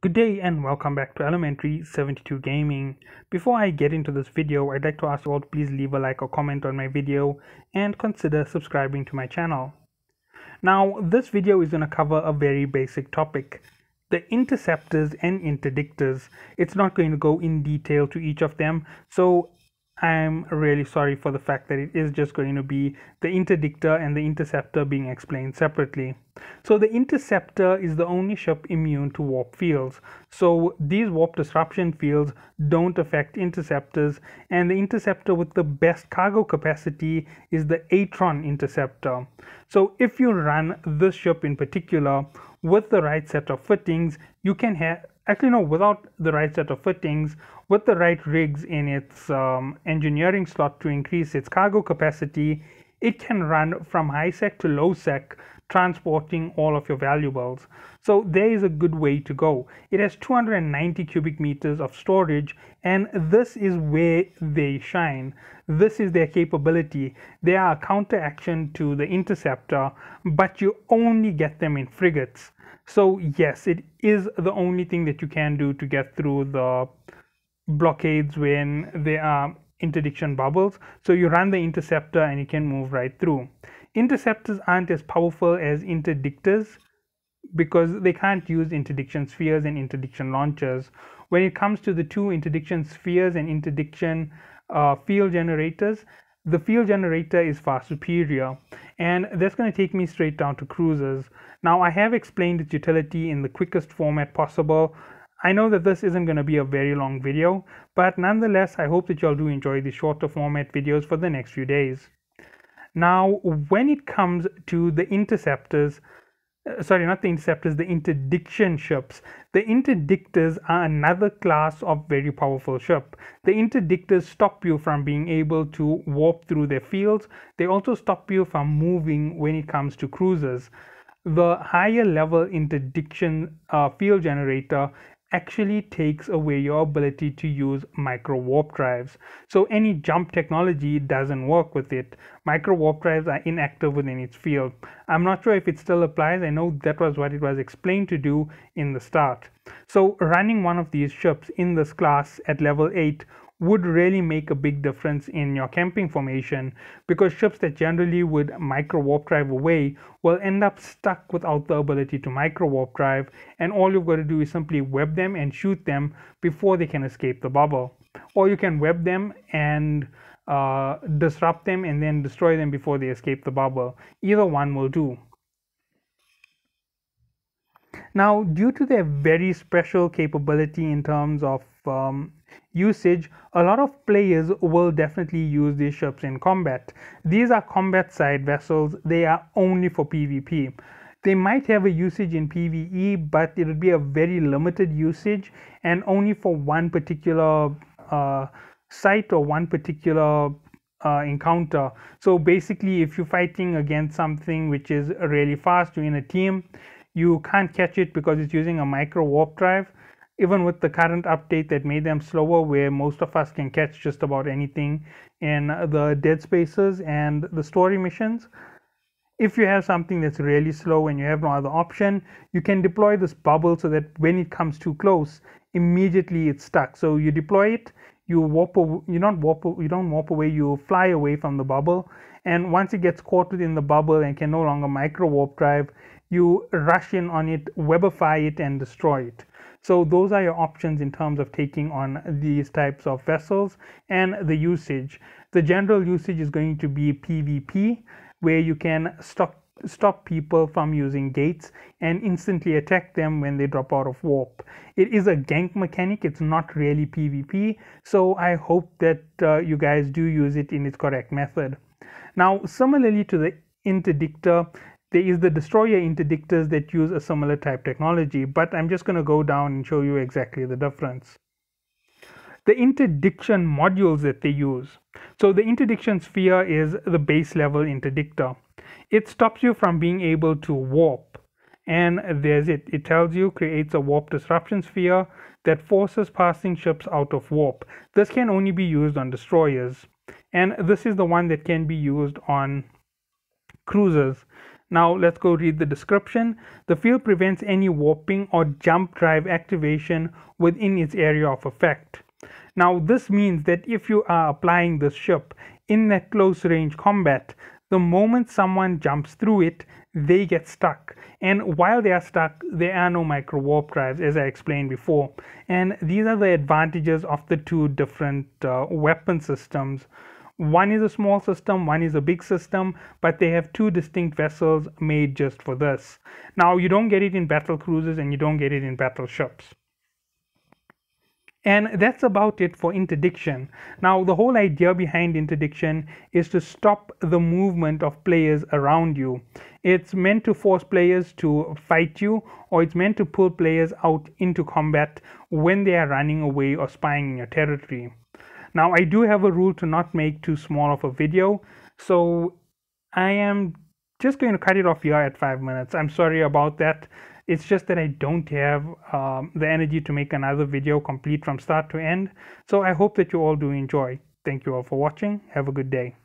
Good day and welcome back to Elementary 72 Gaming. Before I get into this video, I'd like to ask you all to please leave a like or comment on my video and consider subscribing to my channel. Now, this video is going to cover a very basic topic, the interceptors and interdictors. It's not going to go in detail to each of them, so I'm really sorry for the fact that it is just going to be the interdictor and the interceptor being explained separately. So the interceptor is the only ship immune to warp fields. So these warp disruption fields don't affect interceptors, and the interceptor with the best cargo capacity is the Atron Interceptor. So if you run this ship in particular with the right set of fittings, you can have without the right set of fittings, with the right rigs in its engineering slot to increase its cargo capacity, it can run from high sec to low sec, transporting all of your valuables. So there is a good way to go. It has 290 cubic meters of storage, and this is where they shine. This is their capability. They are a counteraction to the interceptor, but you only get them in frigates. So yes, it is the only thing that you can do to get through the blockades when there are interdiction bubbles. So you run the interceptor and you can move right through. Interceptors aren't as powerful as interdictors because they can't use interdiction spheres and interdiction launchers. When it comes to the two interdiction spheres and interdiction field generators, the field generator is far superior, and that's going to take me straight down to cruisers. Now, I have explained its utility in the quickest format possible. I know that this isn't going to be a very long video, but nonetheless, I hope that y'all do enjoy the shorter format videos for the next few days. Now, when it comes to the interceptors, not the interceptors, the interdiction ships. The interdictors are another class of very powerful ship. The interdictors stop you from being able to warp through their fields. They also stop you from moving when it comes to cruisers. The higher level interdiction field generator actually takes away your ability to use micro warp drives. So any jump technology doesn't work with it. Micro warp drives are inactive within its field. I'm not sure if it still applies. I know that was what it was explained to do in the start. So running one of these ships in this class at level 8 would really make a big difference in your camping formation, because ships that generally would micro warp drive away will end up stuck without the ability to micro warp drive, and all you've got to do is simply web them and shoot them before they can escape the bubble. Or you can web them and disrupt them and then destroy them before they escape the bubble. Either one will do. Now, due to their very special capability in terms of usage, a lot of players will definitely use these ships in combat. These are combat side vessels. They are only for PvP. They might have a usage in PvE, but it would be a very limited usage and only for one particular site or one particular encounter. So basically, if you're fighting against something which is really fast, you're in a team, you can't catch it because it's using a micro warp drive. Even with the current update that made them slower, where most of us can catch just about anything in the dead spaces and the story missions, if you have something that's really slow and you have no other option, you can deploy this bubble so that when it comes too close, immediately it's stuck. So you deploy it, you don't warp away, you fly away from the bubble, and once it gets caught within the bubble and can no longer micro warp drive, you rush in on it, webify it, and destroy it. So those are your options in terms of taking on these types of vessels and the usage. The general usage is going to be PvP, where you can stop people from using gates and instantly attack them when they drop out of warp. It is a gank mechanic. It's not really PvP. So I hope that you guys do use it in its correct method. Now, similarly to the interdictor, there is the destroyer interdictors that use a similar type technology, but I'm just going to go down and show you exactly the difference. The interdiction modules that they use. So the interdiction sphere is the base level interdictor. It stops you from being able to warp, and there's it. It tells you creates a warp disruption sphere that forces passing ships out of warp. This can only be used on destroyers, and this is the one that can be used on cruisers. Now let's go read the description. The field prevents any warping or jump drive activation within its area of effect. Now this means that if you are applying this ship in that close range combat, the moment someone jumps through it, they get stuck. And while they are stuck, there are no micro warp drives, as I explained before. And these are the advantages of the two different weapon systems. One is a small system, one is a big system, but they have two distinct vessels made just for this. Now, you don't get it in battle cruisers and you don't get it in battleships. And that's about it for interdiction. Now, the whole idea behind interdiction is to stop the movement of players around you. It's meant to force players to fight you, or it's meant to pull players out into combat when they are running away or spying in your territory. Now, I do have a rule to not make too small of a video, so I am just going to cut it off here at 5 minutes. I'm sorry about that. It's just that I don't have the energy to make another video complete from start to end. So I hope that you all do enjoy. Thank you all for watching. Have a good day.